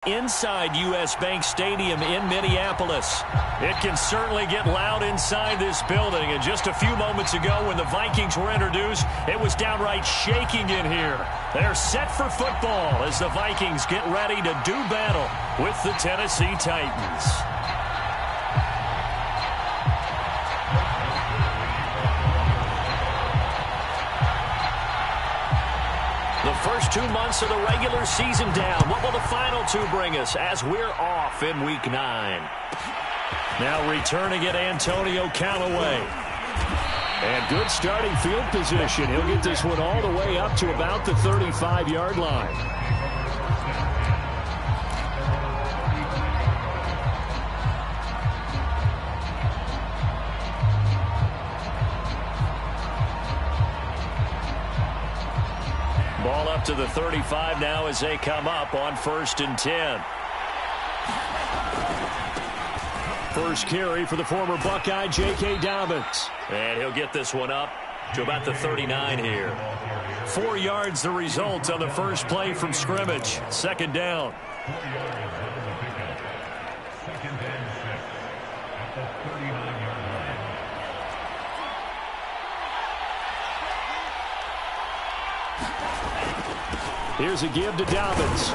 Inside U.S. Bank Stadium in Minneapolis. It can certainly get loud inside this building. And just a few moments ago when the Vikings were introduced, it was downright shaking in here. They're set for football as the Vikings get ready to do battle with the Tennessee Titans. The first 2 months of the regular season down. What will the final two bring us as we're off in Week 9? Now returning it, Antonio Callaway. And good starting field position. He'll get this one all the way up to about the 35-yard line. Ball up to the 35 now as they come up on 1st and 10. First carry for the former Buckeye, J.K. Dobbins. And he'll get this one up to about the 39 here. 4 yards the result on the first play from scrimmage. Second down. Here's a give to Dobbins.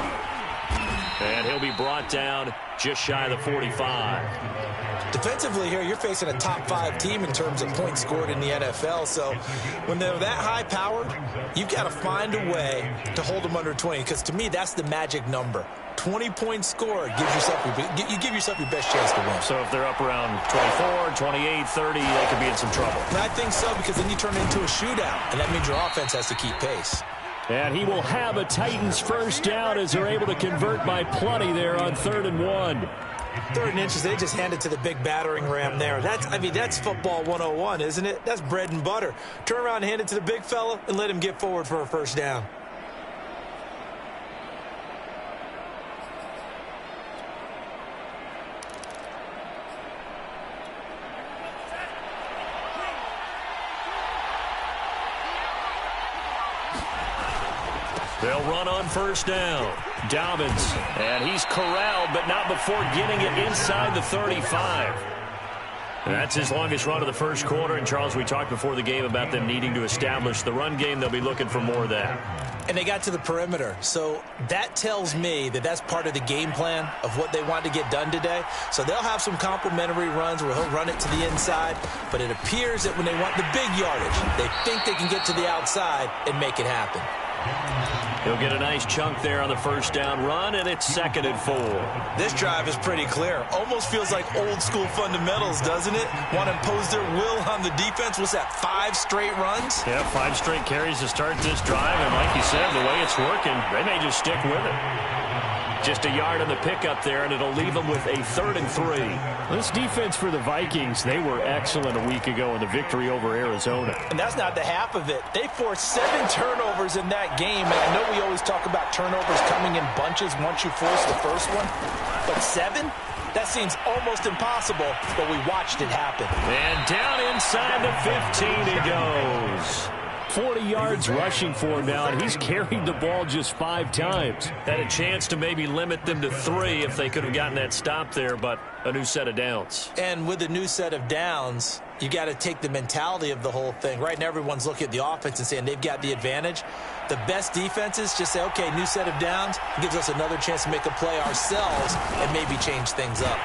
And he'll be brought down just shy of the 45. Defensively here, you're facing a top 5 team in terms of points scored in the NFL. So when they're that high powered, you've got to find a way to hold them under 20. Because to me, that's the magic number. 20 points scored gives yourself you give yourself your best chance to win. So if they're up around 24, 28, 30, they could be in some trouble. And I think so, because then you turn it into a shootout, and that means your offense has to keep pace. And he will have a Titans first down as they're able to convert by plenty there on 3rd and 1. 3rd and inches, they just hand it to the big battering ram there. That's football 101, isn't it? That's bread and butter. Turn around and hand it to the big fella and let him get forward for a first down. They'll run on first down. Dobbins, and he's corralled, but not before getting it inside the 35. That's his longest run of the first quarter. And, Charles, we talked before the game about them needing to establish the run game. They'll be looking for more of that. And they got to the perimeter. So that tells me that that's part of the game plan of what they want to get done today. So they'll have some complementary runs where he'll run it to the inside. But it appears that when they want the big yardage, they think they can get to the outside and make it happen. He'll get a nice chunk there on the first down run, and it's 2nd and 4. This drive is pretty clear. Almost feels like old school fundamentals, doesn't it? Want to impose their will on the defense. What's that, 5 straight runs? Yeah, 5 straight carries to start this drive, and like you said, the way it's working, they may just stick with it. Just a yard on the pickup there, and it'll leave them with a 3rd and 3. This defense for the Vikings, they were excellent a week ago in the victory over Arizona. And that's not the half of it. They forced 7 turnovers in that game, and I know we always talk about turnovers coming in bunches once you force the first one. But 7? That seems almost impossible, but we watched it happen. And down inside the 15 he goes. 40 yards rushing for him now, and he's carried the ball just 5 times. Had a chance to maybe limit them to 3 if they could have gotten that stop there, but a new set of downs. And with a new set of downs, you got to take the mentality of the whole thing. Right now, everyone's looking at the offense and saying they've got the advantage. The best defenses just say, okay, new set of downs. It gives us another chance to make a play ourselves and maybe change things up.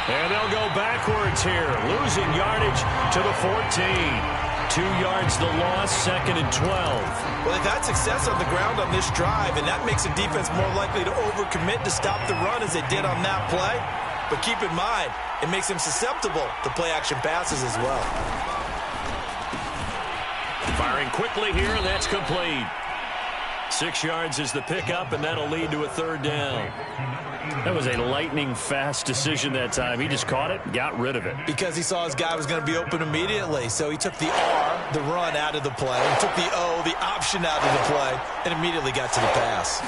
And they'll go backwards here, losing yardage to the 14. 2 yards the loss, 2nd and 12. Well, they've had success on the ground on this drive, and that makes a defense more likely to overcommit to stop the run as they did on that play. But keep in mind, it makes them susceptible to play-action passes as well. Firing quickly here, and that's complete. 6 yards is the pickup, and that'll lead to a 3rd down. That was a lightning-fast decision that time. He just caught it, got rid of it. Because he saw his guy was going to be open immediately. So he took the R, the run, out of the play. He took the O, the option, out of the play, and immediately got to the pass.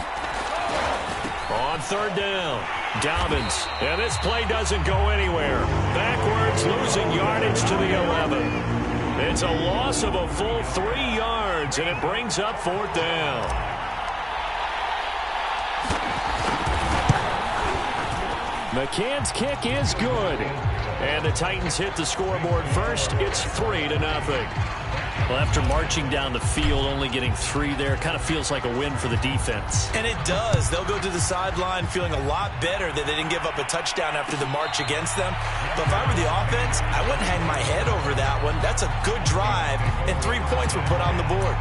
On 3rd down, Dobbins. And this play doesn't go anywhere. Backwards, losing yardage to the 11. It's a loss of a full 3 yards, and it brings up 4th down. McCann's kick is good. And the Titans hit the scoreboard first. It's 3-0. Well, after marching down the field, only getting 3 there, kind of feels like a win for the defense. And it does. They'll go to the sideline feeling a lot better that they didn't give up a touchdown after the march against them. But if I were the offense, I wouldn't hang my head over that one. That's a good drive, and 3 points were put on the board.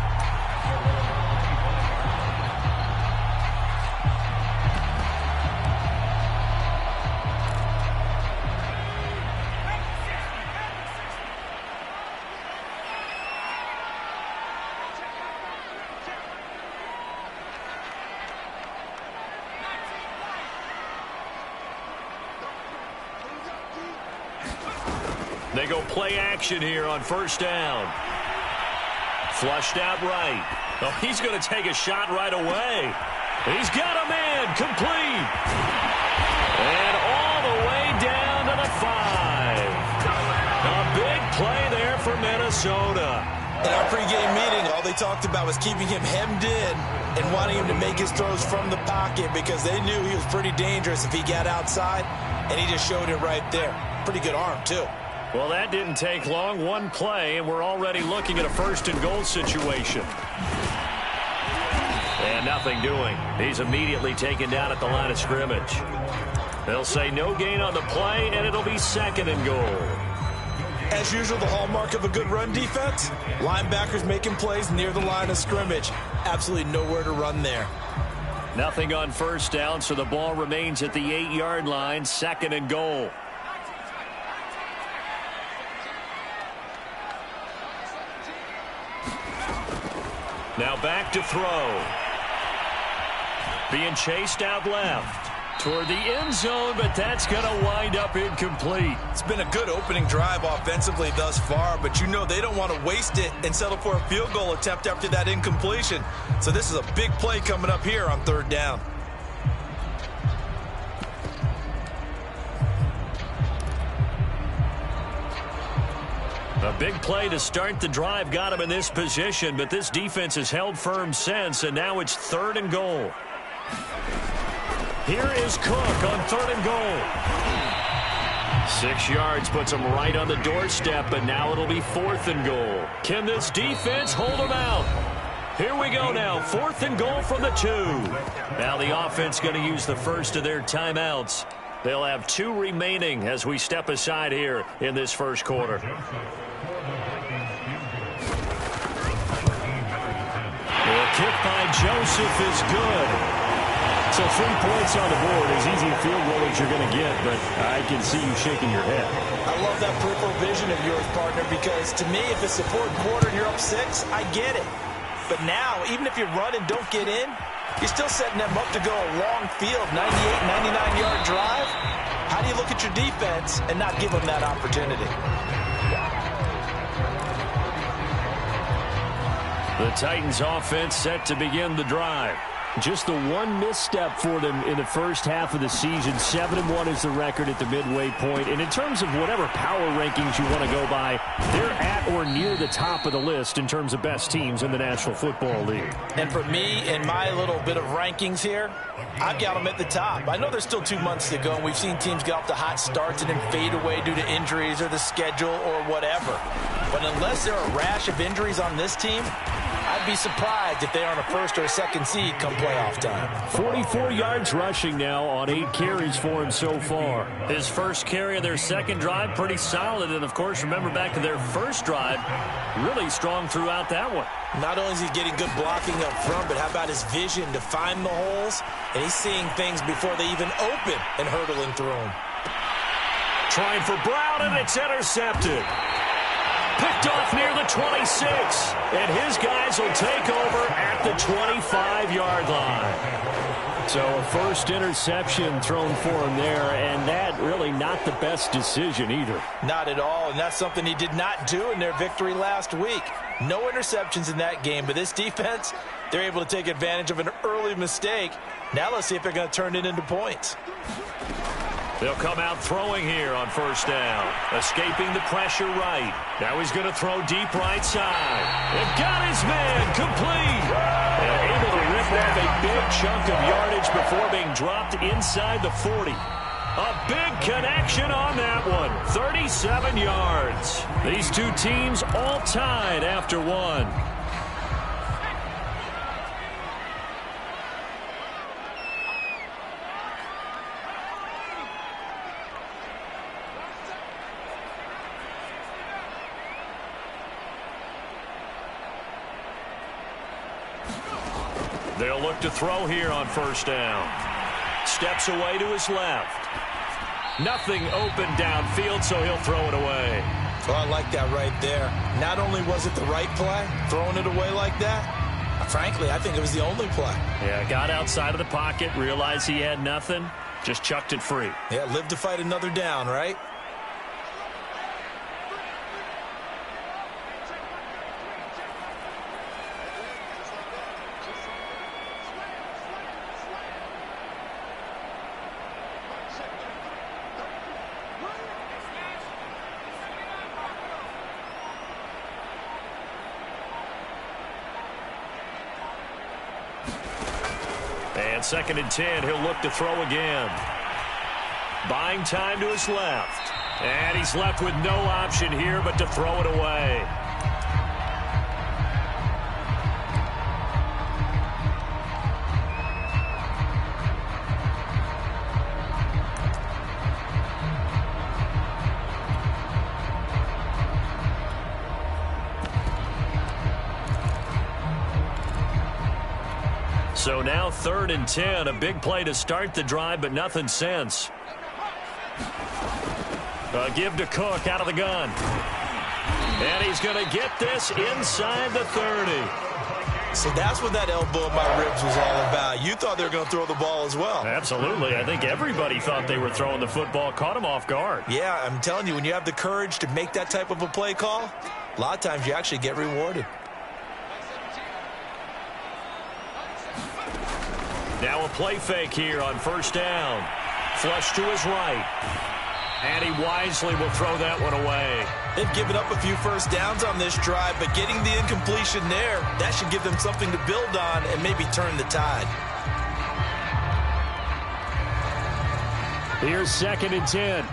They go play action here on first down. Flushed out right. Oh, he's going to take a shot right away. He's got a man complete. And all the way down to the 5. A big play there for Minnesota. In our pregame meeting, all they talked about was keeping him hemmed in and wanting him to make his throws from the pocket because they knew he was pretty dangerous if he got outside, and he just showed it right there. Pretty good arm, too. Well, that didn't take long. One play, and we're already looking at a first-and-goal situation. And nothing doing. He's immediately taken down at the line of scrimmage. They'll say no gain on the play, and it'll be 2nd and goal. As usual, the hallmark of a good run defense, linebackers making plays near the line of scrimmage. Absolutely nowhere to run there. Nothing on first down, so the ball remains at the 8-yard line, 2nd and goal. Now back to throw. Being chased out left. Toward the end zone, but that's going to wind up incomplete. It's been a good opening drive offensively thus far, but you know they don't want to waste it and settle for a field goal attempt after that incompletion. So this is a big play coming up here on 3rd down. A big play to start the drive got him in this position, but this defense has held firm since, and now it's 3rd and goal. Here is Cook on 3rd and goal. 6 yards puts him right on the doorstep, but now it'll be 4th and goal. Can this defense hold him out? Here we go now, 4th and goal from the 2. Now the offense going to use the first of their timeouts. They'll have 2 remaining as we step aside here in this first quarter. The kick by Joseph is good. So 3 points on the board, as easy a field goal as you're going to get, but I can see you shaking your head. I love that peripheral vision of yours, partner, because to me, if it's the 4th quarter and you're up 6, I get it. But now, even if you run and don't get in, you're still setting them up to go a long field, 98, 99-yard drive. How do you look at your defense and not give them that opportunity? The Titans offense set to begin the drive. Just the one misstep for them in the first half of the season. 7-1 is the record at the midway point. And in terms of whatever power rankings you want to go by, they're at or near the top of the list in terms of best teams in the National Football League. And for me, in my little bit of rankings here, I've got them at the top. I know there's still 2 months to go, and we've seen teams get off to hot starts and then fade away due to injuries or the schedule or whatever. But unless there are a rash of injuries on this team, I'd be surprised if they aren't a 1st or a 2nd seed come playoff time. 44 yards rushing now on 8 carries for him so far. His first carry of their second drive, pretty solid. And, of course, remember back to their first drive, really strong throughout that one. Not only is he getting good blocking up front, but how about his vision to find the holes? And he's seeing things before they even open and hurdling through them. Trying for Brown, and it's intercepted. Picked off near the 26, and his guys will take over at the 25-yard line. So a first interception thrown for him there, and that really not the best decision either. Not at all, and that's something he did not do in their victory last week. No interceptions in that game, but this defense, they're able to take advantage of an early mistake. Now let's see if they're going to turn it into points. They'll come out throwing here on first down. Escaping the pressure right. Now he's going to throw deep right side. They've got his man complete. And able to rip off a big chunk of yardage before being dropped inside the 40. A big connection on that one. 37 yards. These two teams all tied after one. They'll look to throw here on first down. Steps away to his left. Nothing open downfield, so he'll throw it away. Oh, I like that right there. Not only was it the right play, throwing it away like that, frankly, I think it was the only play. Yeah, got outside of the pocket, realized he had nothing, just chucked it free. Yeah, live to fight another down, right? And 2nd and 10, he'll look to throw again. Buying time to his left. And he's left with no option here but to throw it away. So now 3rd and 10, a big play to start the drive, but nothing since. A give to Cook out of the gun. And he's going to get this inside the 30. So that's what that elbow in my ribs was all about. You thought they were going to throw the ball as well. Absolutely. I think everybody thought they were throwing the football, caught him off guard. Yeah, I'm telling you, when you have the courage to make that type of a play call, a lot of times you actually get rewarded. Now a play fake here on first down. Flush to his right. And he wisely will throw that one away. They've given up a few first downs on this drive, but getting the incompletion there, that should give them something to build on and maybe turn the tide. Here's 2nd and 10.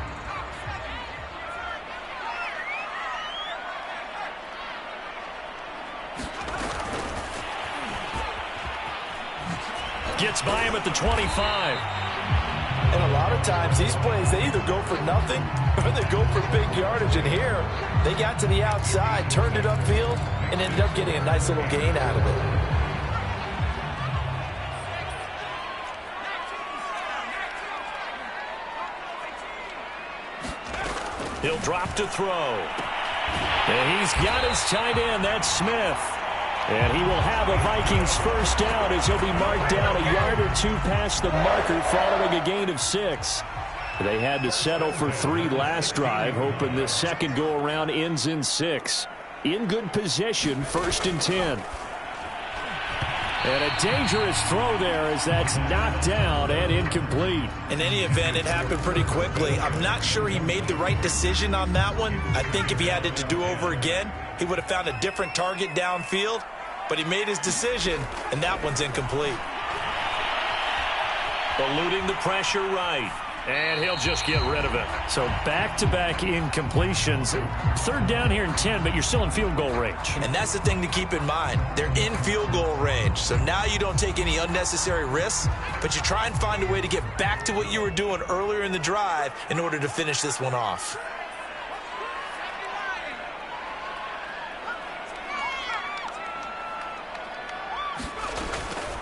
Gets by him at the 25. And a lot of times these plays, they either go for nothing or they go for big yardage. And here, they got to the outside, turned it upfield, and ended up getting a nice little gain out of it. He'll drop to throw. And he's got his tight end. That's Smith. And he will have a Vikings first down as he'll be marked down a yard or two past the marker following a gain of 6. They had to settle for 3 last drive, hoping this second go-around ends in 6. In good position, 1st and 10. And a dangerous throw there as that's knocked down and incomplete. In any event, it happened pretty quickly. I'm not sure he made the right decision on that one. I think if he had it to do over again, he would have found a different target downfield. But he made his decision, and that one's incomplete. Eluding the pressure right. And he'll just get rid of it. So back-to-back incompletions. 3rd down here and 10, but you're still in field goal range. And that's the thing to keep in mind. They're in field goal range. So now you don't take any unnecessary risks, but you try and find a way to get back to what you were doing earlier in the drive in order to finish this one off.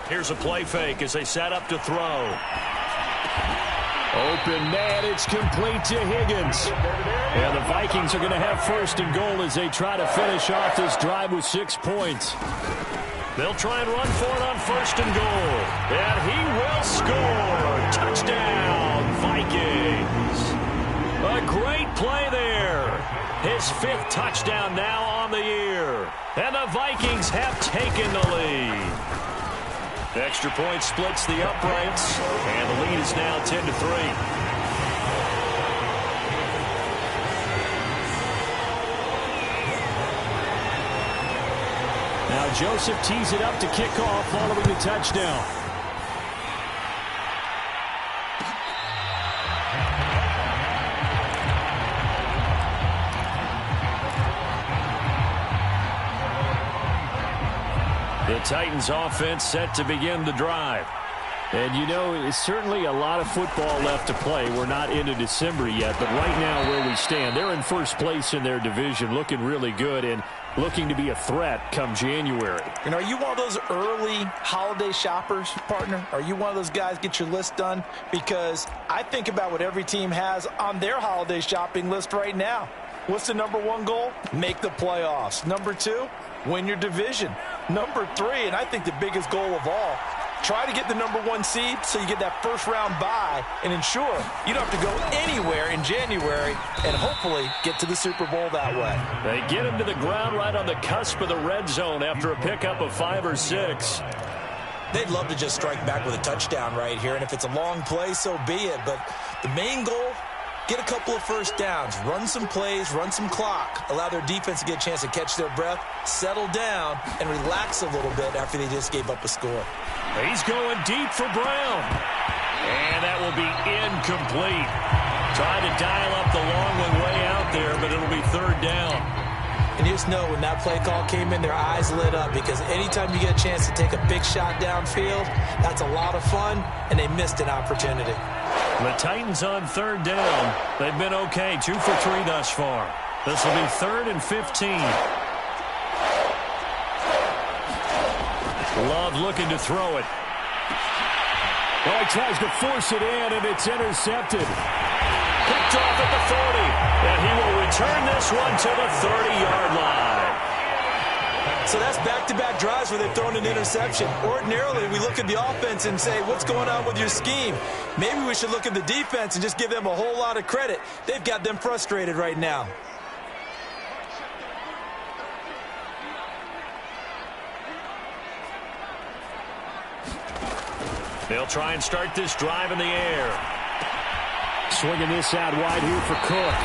Here's a play fake as they set up to throw. Open man, it's complete to Higgins. And the Vikings are going to have 1st and goal as they try to finish off this drive with 6 points. They'll try and run for it on 1st and goal. And he will score. Touchdown, Vikings. A great play there. His 5th touchdown now on the year. And the Vikings have taken the lead. Extra point splits the uprights, and the lead is now 10-3. Now Joseph tees it up to kick off following the touchdown. Titans offense set to begin the drive. And, you know, it's certainly a lot of football left to play. We're not into December yet, but right now where we stand, they're in first place in their division, looking really good and looking to be a threat come January. And are you one of those early holiday shoppers, partner? Are you one of those guys get your list done? Because I think about what every team has on their holiday shopping list right now. What's the number one goal? Make the playoffs. Number two, win your division. Number three, and I think the biggest goal of all, try to get the number one seed so you get that first round bye and ensure you don't have to go anywhere in January and hopefully get to the Super Bowl that way. They get him to the ground right on the cusp of the red zone after a pickup of 5 or 6. They'd love to just strike back with a touchdown right here, and if it's a long play, so be it. But the main goal, get a couple of first downs, run some plays, run some clock, allow their defense to get a chance to catch their breath, settle down, and relax a little bit after they just gave up a score. He's going deep for Brown. And that will be incomplete. Tried to dial up the long one way out there, but it'll be third down. And you just know when that play call came in, their eyes lit up because anytime you get a chance to take a big shot downfield, that's a lot of fun, and they missed an opportunity. The Titans on third down. They've been okay, 2 for 3 thus far. This will be 3rd and 15. Love looking to throw it. Oh, he tries to force it in, and it's intercepted. Picked off at the 40. And he will return this one to the 30-yard line. So that's back-to-back drives where they've thrown an interception. Ordinarily, we look at the offense and say, what's going on with your scheme? Maybe we should look at the defense and just give them a whole lot of credit. They've got them frustrated right now. They'll try and start this drive in the air. Swinging this out wide here for Cook.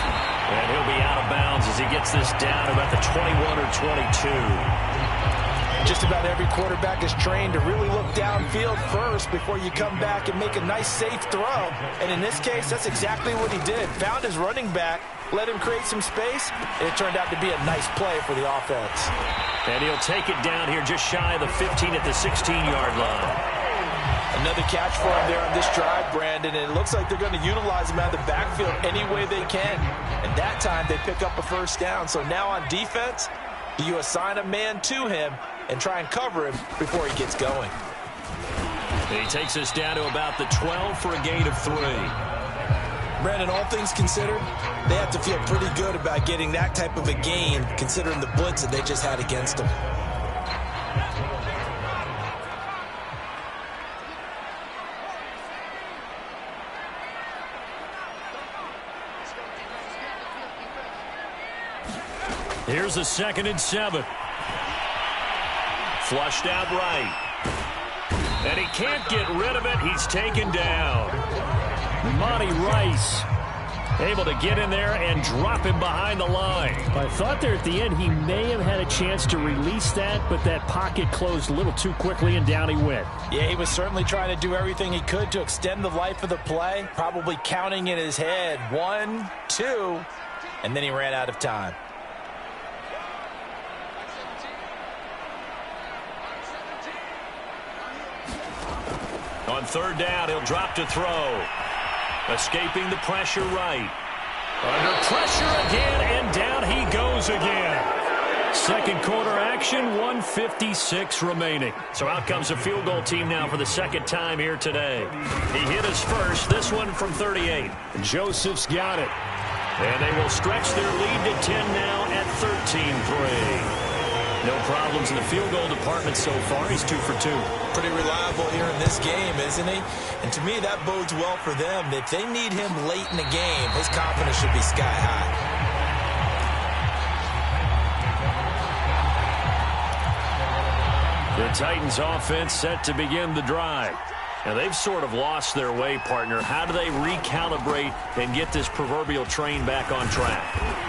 And he'll be out of bounds as he gets this down about the 21 or 22. Just about every quarterback is trained to really look downfield first before you come back and make a nice, safe throw. And in this case, that's exactly what he did. Found his running back, let him create some space, and it turned out to be a nice play for the offense. And he'll take it down here just shy of the 15 at the 16-yard line. Another catch for him there on this drive, Brandon, and it looks like they're going to utilize him out of the backfield any way they can. And that time they pick up a first down. So now on defense, do you assign a man to him and try and cover him before he gets going? He takes us down to about the 12 for a gain of 3. Brandon, all things considered, they have to feel pretty good about getting that type of a gain considering the blitz that they just had against them. Here's a 2nd and 7. Flushed out right. And he can't get rid of it. He's taken down. Monty Rice able to get in there and drop him behind the line. I thought there at the end he may have had a chance to release that, but that pocket closed a little too quickly and down he went. Yeah, he was certainly trying to do everything he could to extend the life of the play, probably counting in his head 1, 2, and then he ran out of time. On third down, he'll drop to throw. Escaping the pressure right. Under pressure again, and down he goes again. Second quarter action, 1:56 remaining. So out comes the field goal team now for the second time here today. He hit his first, this one from 38. Joseph's got it. And they will stretch their lead to 10 now at 13-3. No problems in the field goal department so far. He's 2 for 2. Pretty reliable here in this game, isn't he? And to me, that bodes well for them. If they need him late in the game, his confidence should be sky high. The Titans offense set to begin the drive. Now, they've sort of lost their way, partner. How do they recalibrate and get this proverbial train back on track?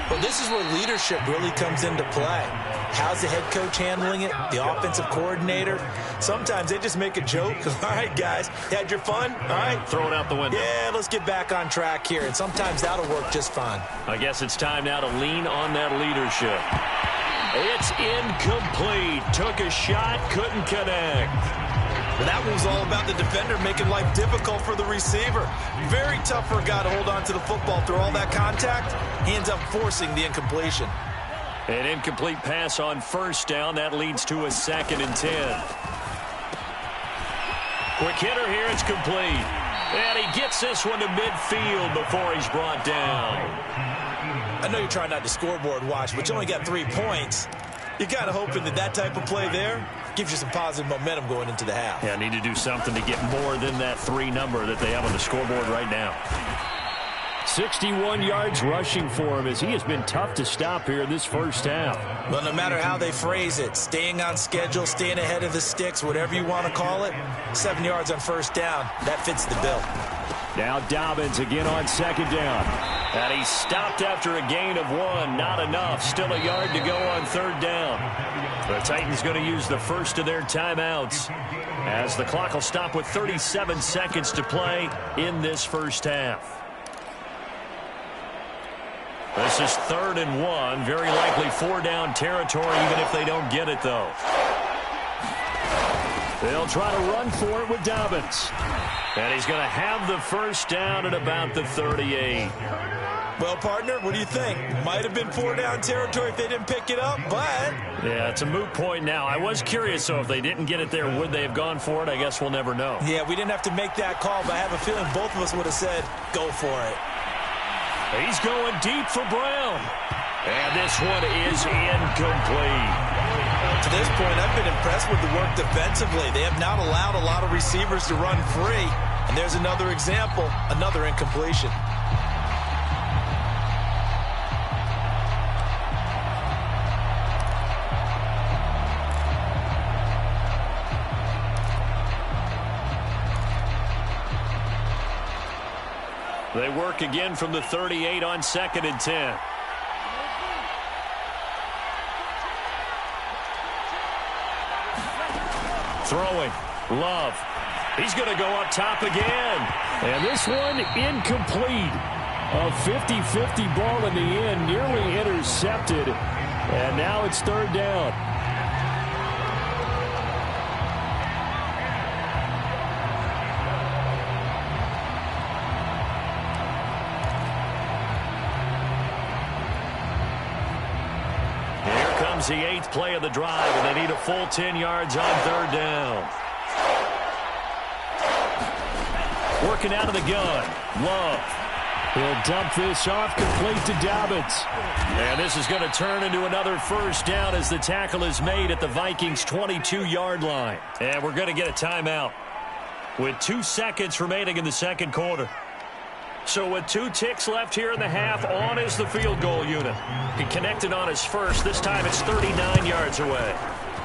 Well, this is where leadership really comes into play. How's the head coach handling it? The offensive coordinator? Sometimes they just make a joke. All right, guys, you had your fun? All right. Throw it out the window. Yeah, let's get back on track here. And sometimes that'll work just fine. I guess it's time now to lean on that leadership. It's incomplete. Took a shot, couldn't connect. Well, that one was all about the defender making life difficult for the receiver. Very tough for a guy to hold on to the football through all that contact. He ends up forcing the incompletion. An incomplete pass on first down. That leads to a 2nd and 10. Quick hitter here. It's complete. And he gets this one to midfield before he's brought down. I know you're trying not to scoreboard watch, but you only got 3 points. You're kind of hoping that that type of play there gives you some positive momentum going into the half. Yeah, need to do something to get more than that 3 number that they have on the scoreboard right now. 61 yards rushing for him as he has been tough to stop here in this first half. Well, no matter how they phrase it, staying on schedule, staying ahead of the sticks, whatever you want to call it, 7 yards on first down, that fits the bill. Now Dobbins again on 2nd down. And he stopped after a gain of 1. Not enough. Still a yard to go on 3rd down. The Titans going to use the first of their timeouts as the clock will stop with 37 seconds to play in this first half. This is 3rd and 1. Very likely 4-down territory even if they don't get it, though. They'll try to run for it with Dobbins. And he's going to have the first down at about the 38. Well, partner, what do you think? Might have been 4-down territory if they didn't pick it up, but... Yeah, it's a moot point now. I was curious, so if they didn't get it there, would they have gone for it? I guess we'll never know. Yeah, we didn't have to make that call, but I have a feeling both of us would have said, go for it. He's going deep for Brown. And this one is incomplete. To this point, I've been impressed with the work defensively. They have not allowed a lot of receivers to run free. And there's another example, another incompletion. They work again from the 38 on 2nd and 10. Throwing. Love. He's going to go up top again. And this one incomplete. A 50-50 ball in the end, nearly intercepted. And now it's 3rd down. The 8th play of the drive, and they need a full 10 yards on 3rd down. Working out of the gun. Love. He'll dump this off, complete to Dobbins. And this is going to turn into another first down as the tackle is made at the Vikings' 22-yard line. And we're going to get a timeout with 2 seconds remaining in the 2nd quarter. So with 2 ticks left here in the half, on is the field goal unit. He connected on his first. This time it's 39 yards away.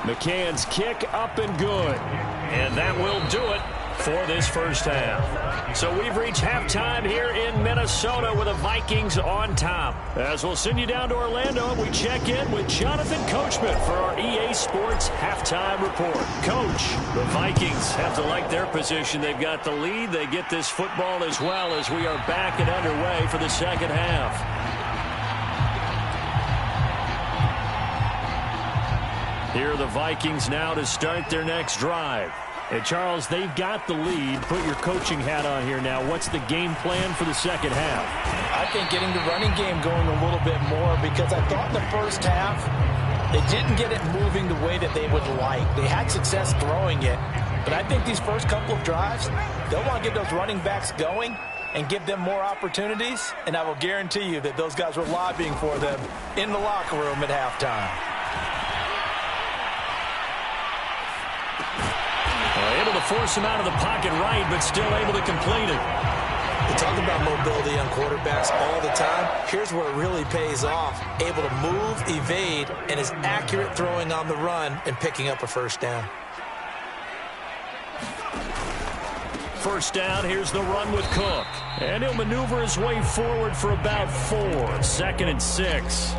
McCann's kick up and good. And that will do it for this first half. So we've reached halftime here in Minnesota with the Vikings on top. As we'll send you down to Orlando, and we check in with Jonathan Coachman for our EA Sports Halftime Report. Coach, the Vikings have to like their position. They've got the lead. They get this football as well as we are back and underway for the second half. Here are the Vikings now to start their next drive. And Charles, they've got the lead. Put your coaching hat on here now. What's the game plan for the second half? I think getting the running game going a little bit more, because I thought in the first half they didn't get it moving the way that they would like. They had success throwing it, but I think these first couple of drives, they'll want to get those running backs going and give them more opportunities, and I will guarantee you that those guys were lobbying for them in the locker room at halftime. Able to force him out of the pocket right, but still able to complete it. We talk about mobility on quarterbacks all the time. Here's where it really pays off. Able to move, evade, and is accurate throwing on the run and picking up a first down. First down, here's the run with Cook. And he'll maneuver his way forward for about 4. 2nd and 6.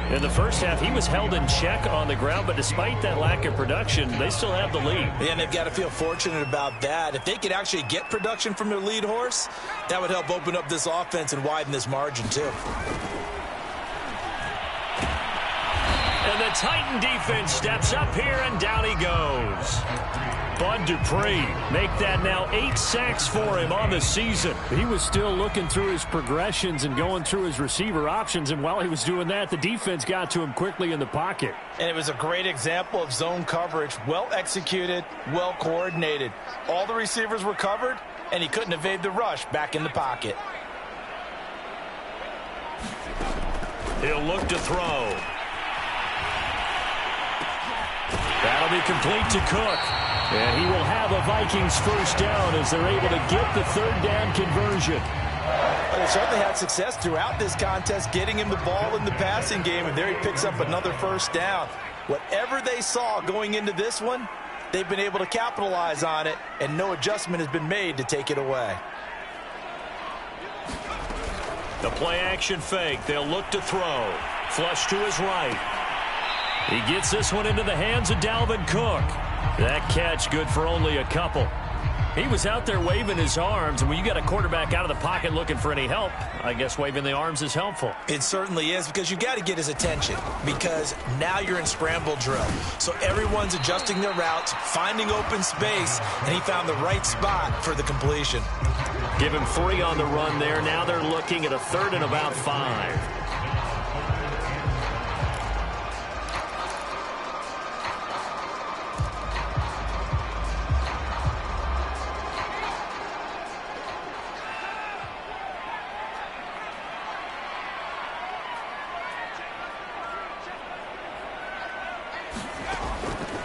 In the first half, he was held in check on the ground, but despite that lack of production, they still have the lead. Yeah, and they've got to feel fortunate about that. If they could actually get production from their lead horse, that would help open up this offense and widen this margin, too. And the Titan defense steps up here, and down he goes. Bud Dupree make that now 8 sacks for him on the season. He was still looking through his progressions and going through his receiver options, and while he was doing that, the defense got to him quickly in the pocket. And it was a great example of zone coverage. Well executed, well coordinated. All the receivers were covered, and he couldn't evade the rush back in the pocket. He'll look to throw. That'll be complete to Cook. And he will have a Vikings first down as they're able to get the third down conversion. They certainly had success throughout this contest, getting him the ball in the passing game, and there he picks up another first down. Whatever they saw going into this one, they've been able to capitalize on it, and no adjustment has been made to take it away. The play-action fake. They'll look to throw. Flush to his right. He gets this one into the hands of Dalvin Cook. That catch good for only a couple. He was out there waving his arms, and when you got a quarterback out of the pocket looking for any help, I guess waving the arms is helpful. It certainly is, because you got to get his attention, because now you're in scramble drill. So everyone's adjusting their routes, finding open space, and he found the right spot for the completion. Give him 3 on the run there. Now they're looking at a 3rd and about 5.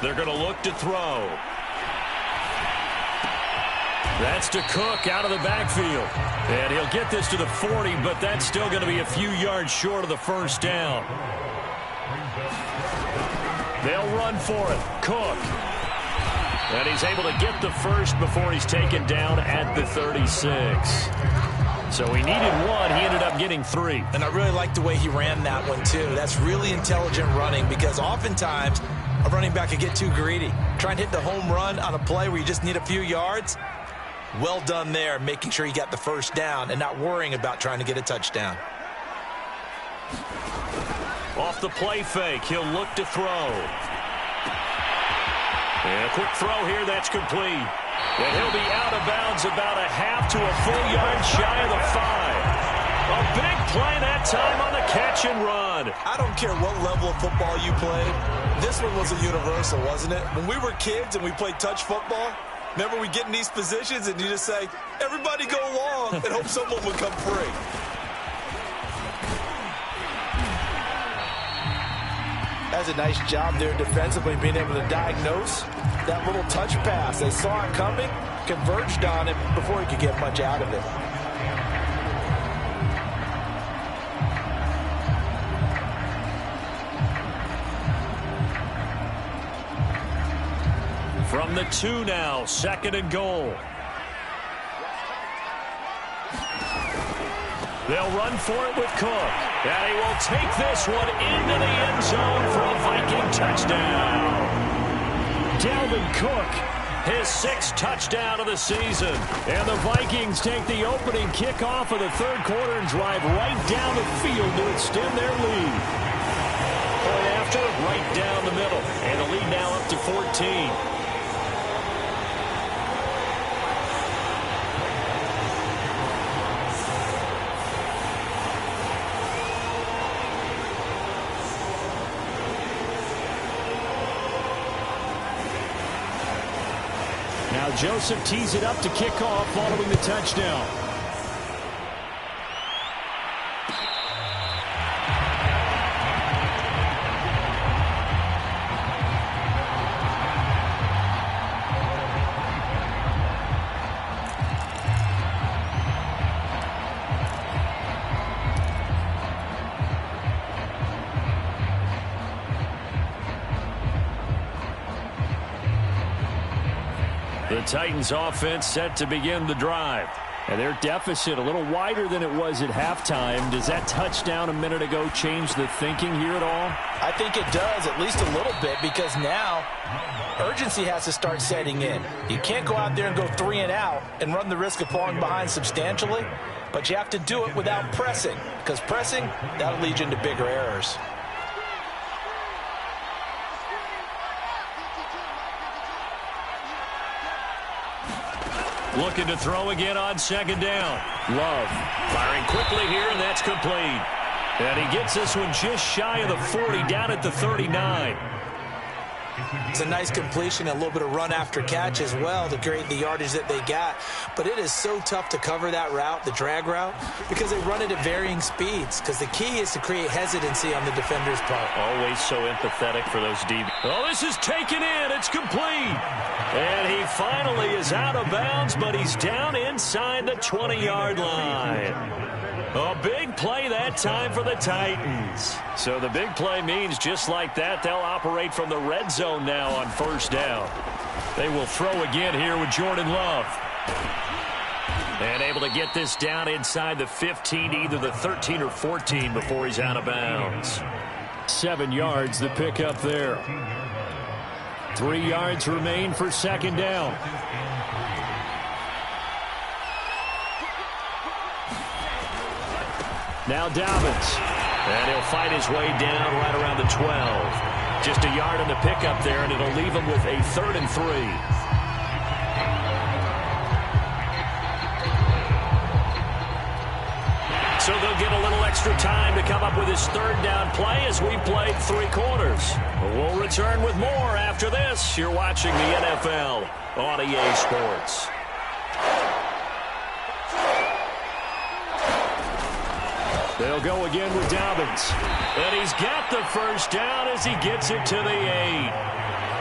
They're going to look to throw. That's to Cook out of the backfield. And he'll get this to the 40, but that's still going to be a few yards short of the first down. They'll run for it. Cook. And he's able to get the first before he's taken down at the 36. So he needed 1. He ended up getting 3. And I really like the way he ran that one, too. That's really intelligent running, because oftentimes a running back could get too greedy. Trying to hit the home run on a play where you just need a few yards. Well done there, making sure he got the first down and not worrying about trying to get a touchdown. Off the play fake, he'll look to throw. And a quick throw here, that's complete. And he'll be out of bounds about a half to a full yard shy of the 5. A big play that time on the catch and run. I don't care what level of football you played. This one was a universal, wasn't it? When we were kids and we played touch football, remember we get in these positions and you just say, everybody go long, and hope someone would come free. That's a nice job there defensively, being able to diagnose that little touch pass. They saw it coming, converged on it before he could get much out of it. From the 2 now, 2nd and goal. They'll run for it with Cook. And he will take this one into the end zone for a Viking touchdown. Dalvin Cook, his 6th touchdown of the season. And the Vikings take the opening kickoff of the 3rd quarter and drive right down the field to extend their lead. Point after, right down the middle. And the lead now up to 14. Now Joseph tees it up to kick off following the touchdown. The Titans offense set to begin the drive. And their deficit a little wider than it was at halftime. Does that touchdown a minute ago change the thinking here at all? I think it does, at least a little bit, because now urgency has to start setting in. You can't go out there and go 3 and out and run the risk of falling behind substantially, but you have to do it without pressing, because pressing, that'll lead you into bigger errors. Looking to throw again on second down. Love. Firing quickly here, and that's complete. And he gets this one just shy of the 40, down at the 39. It's a nice completion, a little bit of run after catch as well to create the yardage that they got. But it is so tough to cover that route, the drag route, because they run it at varying speeds. Because the key is to create hesitancy on the defender's part. Always so empathetic for those DB. Oh, this is taken in. It's complete. And he finally is out of bounds, but he's down inside the 20-yard line. A big play that time for the Titans. So the big play means just like that, they'll operate from the red zone now on first down. They will throw again here with Jordan Love. And able to get this down inside the 15, either the 13 or 14 before he's out of bounds. 7 yards, the pickup there. 3 yards remain for second down. Now Dobbins. And he'll fight his way down right around the 12. Just a yard on the pickup there, and it'll leave him with a 3rd and 3. So they'll get a little extra time to come up with his 3rd down play as we played 3 quarters. We'll return with more after this. You're watching the NFL on EA Sports. They'll go again with Dobbins. And he's got the first down as he gets it to the 8.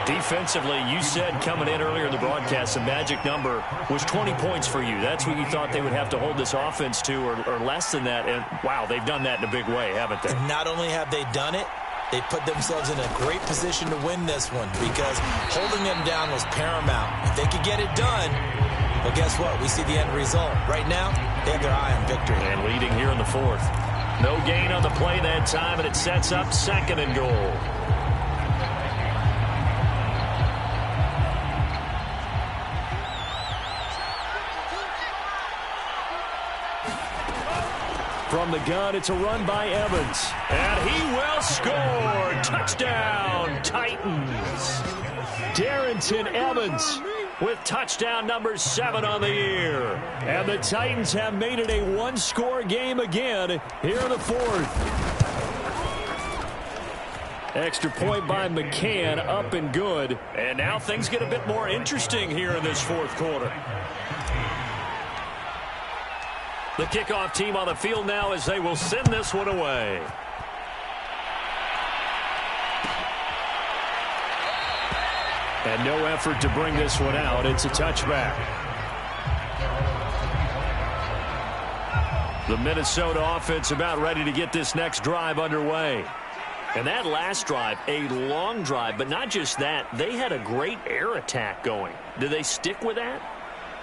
Defensively, you said coming in earlier in the broadcast, the magic number was 20 points for you. That's what you thought they would have to hold this offense to, or less than that. And, wow, they've done that in a big way, haven't they? And not only have they done it, they put themselves in a great position to win this one because holding them down was paramount. If they could get it done, well, guess what? We see the end result. Right now, they have their eye on victory. And leading here in the 4th. No gain on the play that time, and it sets up 2nd and goal. From the gun, it's a run by Evans. And he will score. Touchdown, Titans. Darrynton Evans with touchdown number 7 on the year. And the Titans have made it a one-score game again here in the 4th. Extra point by McCann, up and good. And now things get a bit more interesting here in this 4th quarter. The kickoff team on the field now as they will send this one away. And no effort to bring this one out. It's a touchback. The Minnesota offense about ready to get this next drive underway. And that last drive, a long drive, but not just that. They had a great air attack going. Do they stick with that?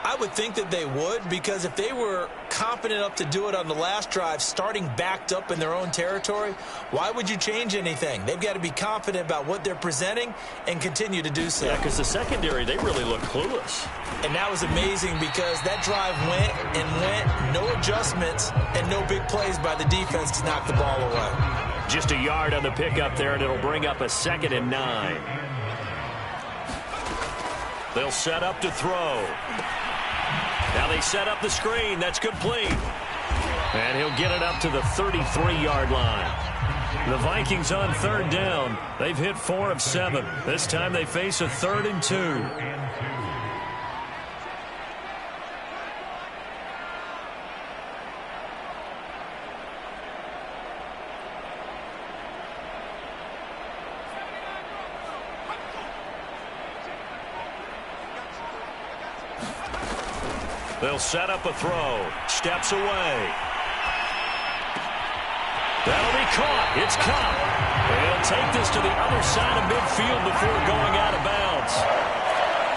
I would think that they would, because if they were confident enough to do it on the last drive, starting backed up in their own territory, why would you change anything? They've got to be confident about what they're presenting and continue to do so. Yeah, because the secondary, they really look clueless. And that was amazing because that drive went and went, no adjustments, and no big plays by the defense to knock the ball away. Just a yard on the pickup there, and it'll bring up a 2nd and 9. They'll set up to throw. Now they set up the screen. That's complete. And he'll get it up to the 33-yard line. The Vikings on 3rd down. They've hit 4 of 7. This time they face a 3rd and 2. They'll set up a throw. Steps away. That'll be caught. It's caught. They'll take this to the other side of midfield before going out of bounds.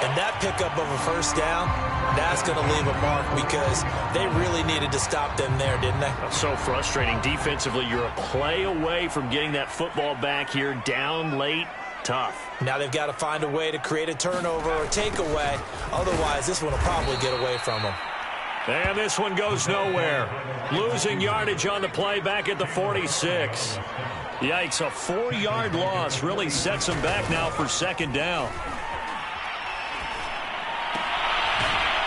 And that pickup of a first down, that's going to leave a mark because they really needed to stop them there, didn't they? So frustrating. Defensively, you're a play away from getting that football back here down late. Tough. Now they've got to find a way to create a turnover or takeaway. Otherwise, this one will probably get away from them. And this one goes nowhere. Losing yardage on the play back at the 46. Yikes, a 4-yard loss really sets them back now for 2nd down.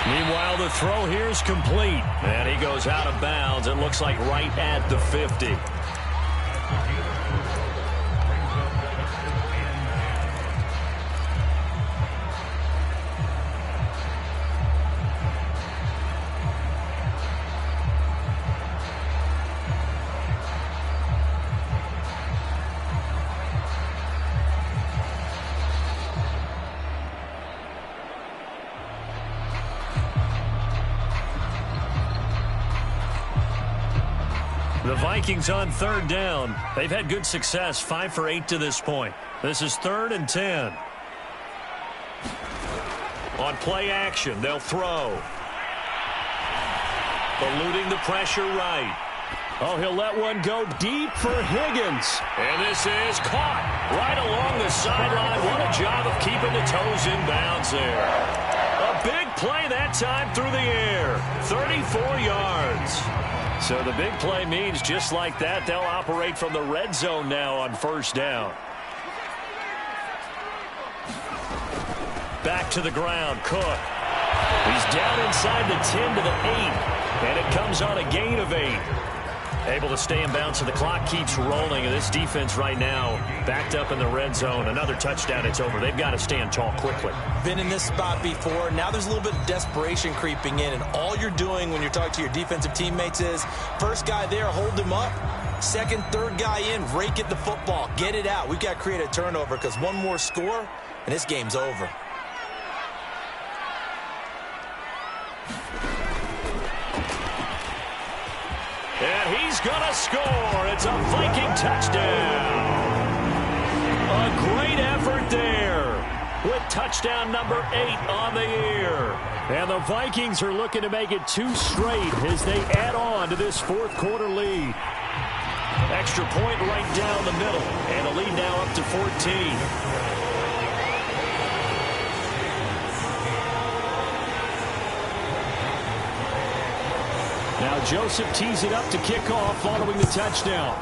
Meanwhile, the throw here is complete. And he goes out of bounds. It looks like right at the 50. The Vikings on third down. They've had good success, 5 for 8 to this point. This is 3rd and 10. On play action, they'll throw. Eluding the pressure right. Oh, he'll let one go deep for Higgins. And this is caught right along the sideline. What a job of keeping the toes in bounds there. A big play that time through the air. 34 yards. So the big play means just like that, they'll operate from the red zone now on first down. Back to the ground, Cook. He's down inside the 10 to the 8, and it comes on a gain of 8. Able to stay in bounds, so the clock keeps rolling. And this defense right now backed up in the red zone. Another touchdown, it's over. They've got to stand tall quickly. Been in this spot before. Now there's a little bit of desperation creeping in. And all you're doing when you're talking to your defensive teammates is, first guy there, hold him up. Second, third guy in, rake at the football. Get it out. We've got to create a turnover because one more score, and this game's over. And he's going to score. It's a Viking touchdown. A great effort there with touchdown number 8 on the year. And the Vikings are looking to make it 2 straight as they add on to this fourth quarter lead. Extra point right down the middle. And the lead now up to 14. Now Joseph tees it up to kick off following the touchdown.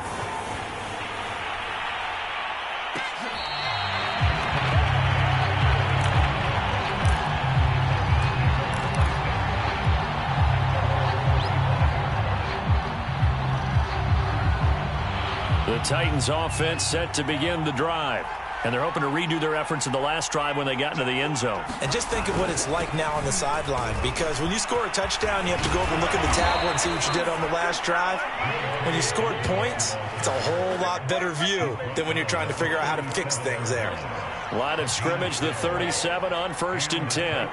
The Titans offense set to begin the drive. And they're hoping to redo their efforts in the last drive when they got into the end zone. And just think of what it's like now on the sideline, because when you score a touchdown, you have to go over and look at the tablet and see what you did on the last drive. When you scored points, it's a whole lot better view than when you're trying to figure out how to fix things there. Line of scrimmage, the 37 on 1st and 10.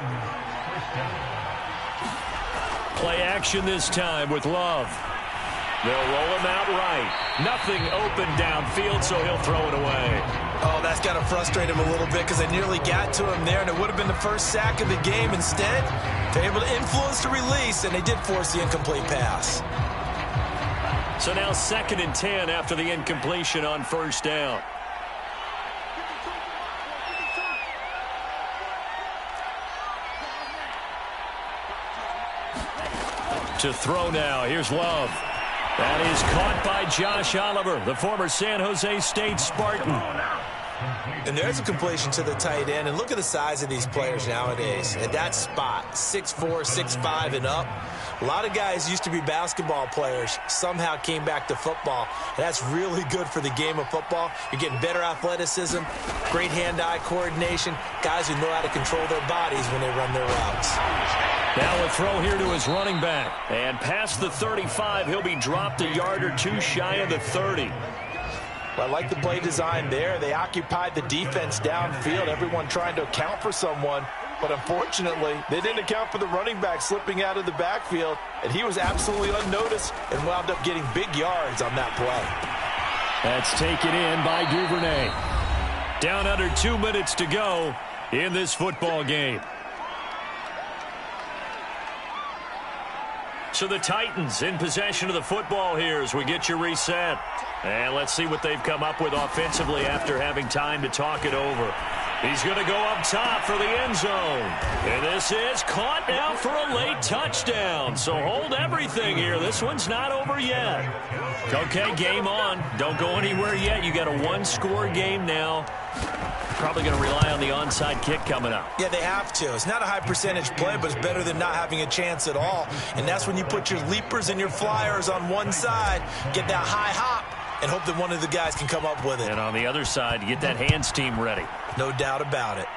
Play action this time with Love. They'll roll him out right. Nothing open downfield, so he'll throw it away. Oh, that's got to frustrate him a little bit because they nearly got to him there, and it would have been the first sack of the game. Instead, they're able to influence the release, and they did force the incomplete pass. So now 2nd and 10 after the incompletion on first down. To throw now, here's Love. That is caught by Josh Oliver, the former San Jose State Spartan. And there's a completion to the tight end. And look at the size of these players nowadays. At that spot, 6'4", 6'5", and up. A lot of guys used to be basketball players, somehow came back to football. And that's really good for the game of football. You're getting better athleticism, great hand-eye coordination, guys who know how to control their bodies when they run their routes. Now a throw here to his running back. And past the 35, he'll be dropped a yard or two shy of the 30. Well, I like the play design there. They occupied the defense downfield, everyone trying to account for someone. But unfortunately, they didn't account for the running back slipping out of the backfield, and he was absolutely unnoticed and wound up getting big yards on that play. That's taken in by Duvernay. Down under 2 minutes to go in this football game. So the Titans in possession of the football here as we get you reset. And let's see what they've come up with offensively after having time to talk it over. He's going to go up top for the end zone. And this is caught now for a late touchdown. So hold everything here. This one's not over yet. Okay, game on. Don't go anywhere yet. You got a one-score game now. Probably going to rely on the onside kick coming up. Yeah, they have to. It's not a high percentage play, but it's better than not having a chance at all. And that's when you put your leapers and your flyers on one side, get that high hop, and hope that one of the guys can come up with it. And on the other side, get that hands team ready. No doubt about it.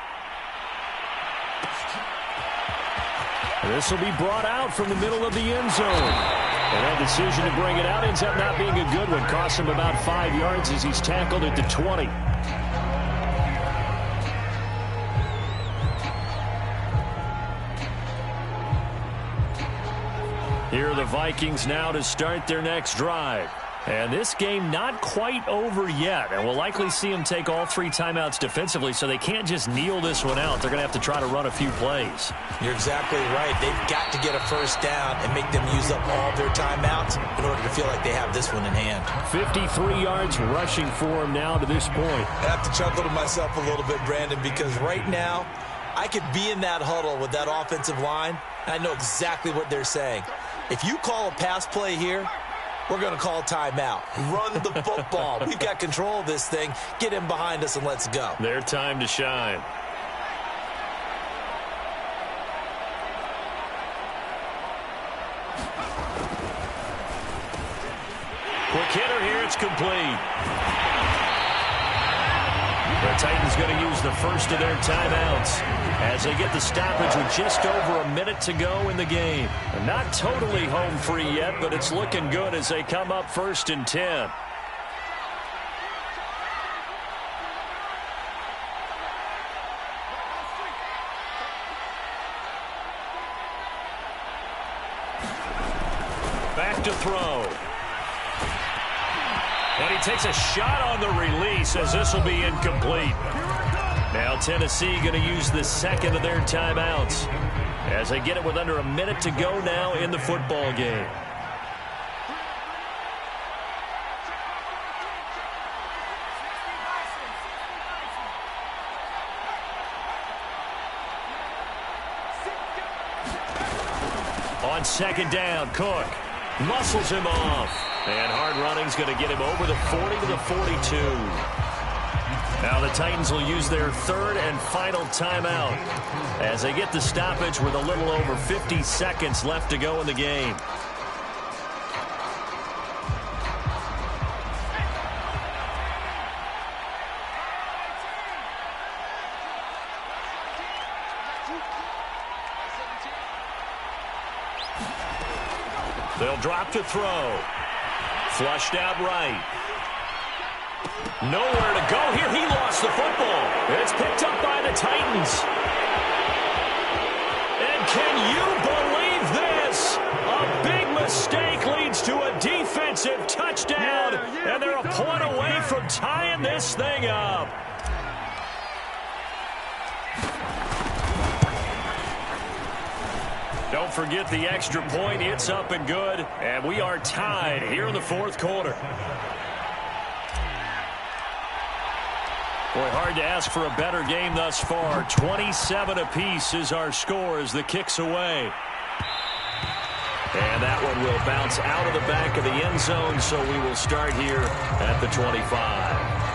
This will be brought out from the middle of the end zone. And that decision to bring it out ends up not being a good one. Costs him about 5 yards as he's tackled at the 20. Here are the Vikings now to start their next drive. And this game not quite over yet. And we'll likely see them take all 3 timeouts defensively, so they can't just kneel this one out. They're going to have to try to run a few plays. You're exactly right. They've got to get a first down and make them use up all their timeouts in order to feel like they have this one in hand. 53 yards rushing for him now to this point. I have to chuckle to myself a little bit, Brandon, because right now I could be in that huddle with that offensive line, and I know exactly what they're saying. If you call a pass play here, we're going to call timeout. Run the football. We've got control of this thing. Get in behind us and let's go. Their time to shine. Quick hitter here. It's complete. The Titans going to use the first of their timeouts as they get the stoppage with just over a minute to go in the game. And not totally home free yet, but it's looking good as they come up 1st and 10. Back to throw. And he takes a shot on the release as this will be incomplete. Now Tennessee going to use the second of their timeouts as they get it with under a minute to go now in the football game. On 2nd down, Cook muscles him off. And hard running's going to get him over the 40 to the 42. Now the Titans will use their 3rd and final timeout as they get the stoppage with a little over 50 seconds left to go in the game. They'll drop to throw. Flushed out right. Nowhere to go here. He lost the football. It's picked up by the Titans. And can you believe this? A big mistake leads to a defensive touchdown. And they're a point away from tying this thing up. Don't forget the extra point. It's up and good. And we are tied here in the 4th quarter. Boy, hard to ask for a better game thus far. 27 apiece is our score as the kick's away. And that one will bounce out of the back of the end zone, so we will start here at the 25.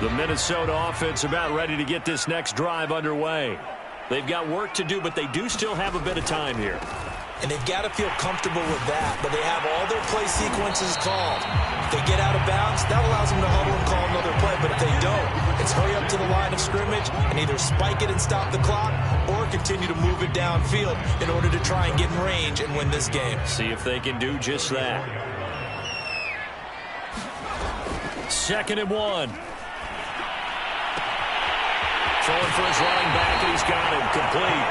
The Minnesota offense about ready to get this next drive underway. They've got work to do, but they do still have a bit of time here. And they've got to feel comfortable with that, but they have all their play sequences called. If they get out of bounds, that allows them to huddle and call another play, but if they don't, it's hurry up to the line of scrimmage and either spike it and stop the clock or continue to move it downfield in order to try and get in range and win this game. See if they can do just that. 2nd and 1. Throwing for his running back, and he's got him complete.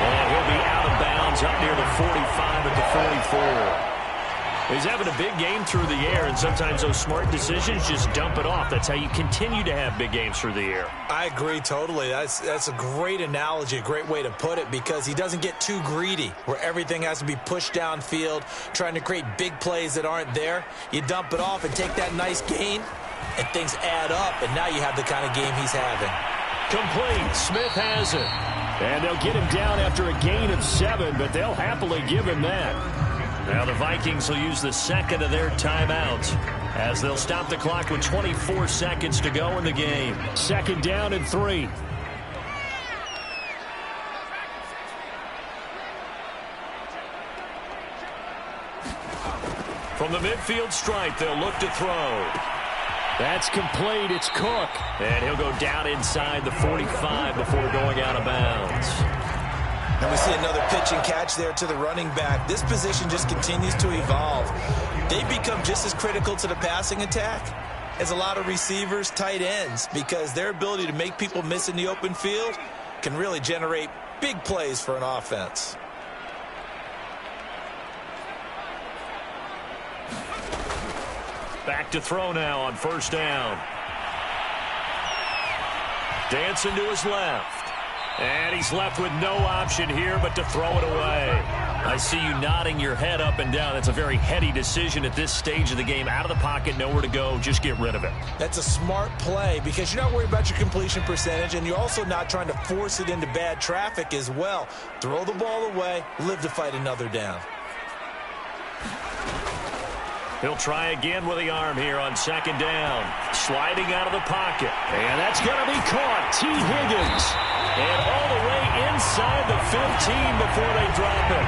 And he'll be out of bounds up near the 45 at the 44. He's having a big game through the air, and sometimes those smart decisions just dump it off. That's how you continue to have big games through the air. I agree totally. That's a great analogy, a great way to put it, because he doesn't get too greedy where everything has to be pushed downfield, trying to create big plays that aren't there. You dump it off and take that nice gain, and things add up, and now you have the kind of game he's having. Complete. Smith has it. And they'll get him down after a gain of 7, but they'll happily give him that. Now the Vikings will use the second of their timeouts as they'll stop the clock with 24 seconds to go in the game. 2nd down and 3. From the midfield stripe, they'll look to throw. That's complete. It's Cook. And he'll go down inside the 45 before going out of bounds. And we see another pitch and catch there to the running back. This position just continues to evolve. They become just as critical to the passing attack as a lot of receivers, tight ends, because their ability to make people miss in the open field can really generate big plays for an offense. Back to throw now on 1st down. Dancing to his left. And he's left with no option here but to throw it away. I see you nodding your head up and down. That's a very heady decision at this stage of the game. Out of the pocket, nowhere to go. Just get rid of it. That's a smart play because you're not worried about your completion percentage, and you're also not trying to force it into bad traffic as well. Throw the ball away, live to fight another down. He'll try again with the arm here on 2nd down. Sliding out of the pocket. And that's going to be caught. T. Higgins. And all the way inside the 15 before they drop it.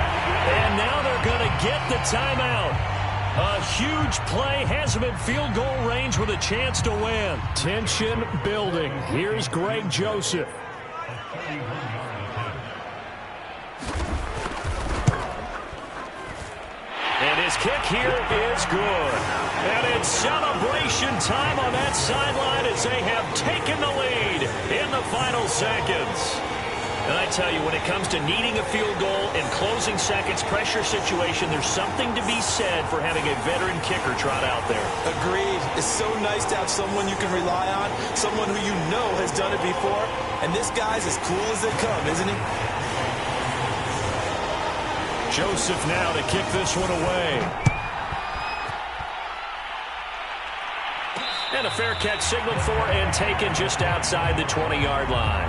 And now they're going to get the timeout. A huge play has him in field goal range with a chance to win. Tension building. Here's Greg Joseph. And his kick here is good. And it's celebration time on that sideline as they have taken the lead in the final seconds. And I tell you, when it comes to needing a field goal in closing seconds, pressure situation, there's something to be said for having a veteran kicker trot out there. Agreed. It's so nice to have someone you can rely on, someone who you know has done it before. And this guy's as cool as they come, isn't he? Joseph now to kick this one away. And a fair catch signaled for and taken just outside the 20-yard line.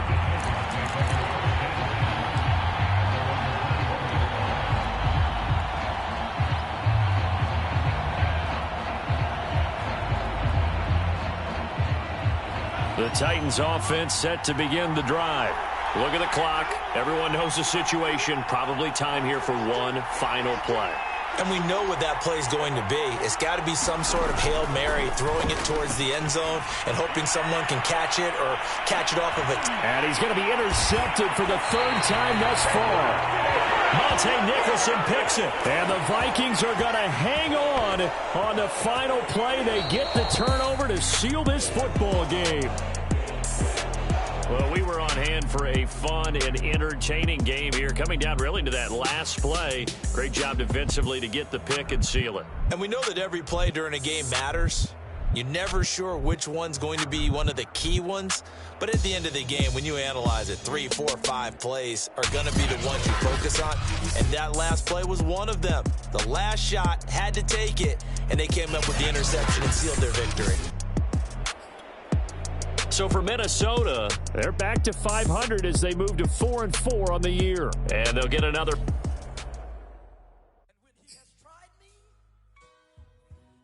The Titans offense set to begin the drive. Look at the clock. Everyone knows the situation. Probably time here for one final play. And we know what that play is going to be. It's got to be some sort of Hail Mary, throwing it towards the end zone and hoping someone can catch it or catch it off of it. And he's going to be intercepted for the 3rd time thus far. Monte Nicholson picks it. And the Vikings are going to hang on the final play. They get the turnover to seal this football game. Well, we were on hand for a fun and entertaining game here. Coming down really to that last play. Great job defensively to get the pick and seal it. And we know that every play during a game matters. You're never sure which one's going to be one of the key ones. But at the end of the game, when you analyze it, 3, 4, 5 plays are going to be the ones you focus on. And that last play was one of them. The last shot had to take it, and they came up with the interception and sealed their victory. So for Minnesota, they're back to 500 as they move to 4-4 on the year. And they'll get another. And when he has tried me,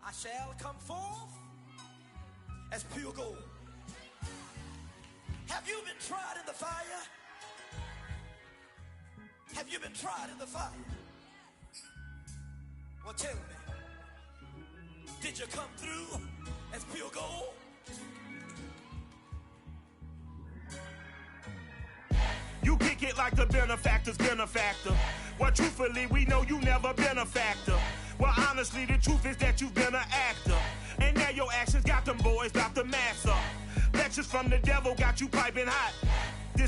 I shall come forth as pure gold. Have you been tried in the fire? Have you been tried in the fire? Well, tell me, did you come through as pure gold? You kick it like the benefactor's benefactor. Well, truthfully, we know you never been a factor. Well, honestly, the truth is that you've been an actor. And now your actions got them boys, got the mass up. Lectures from the devil got you piping hot.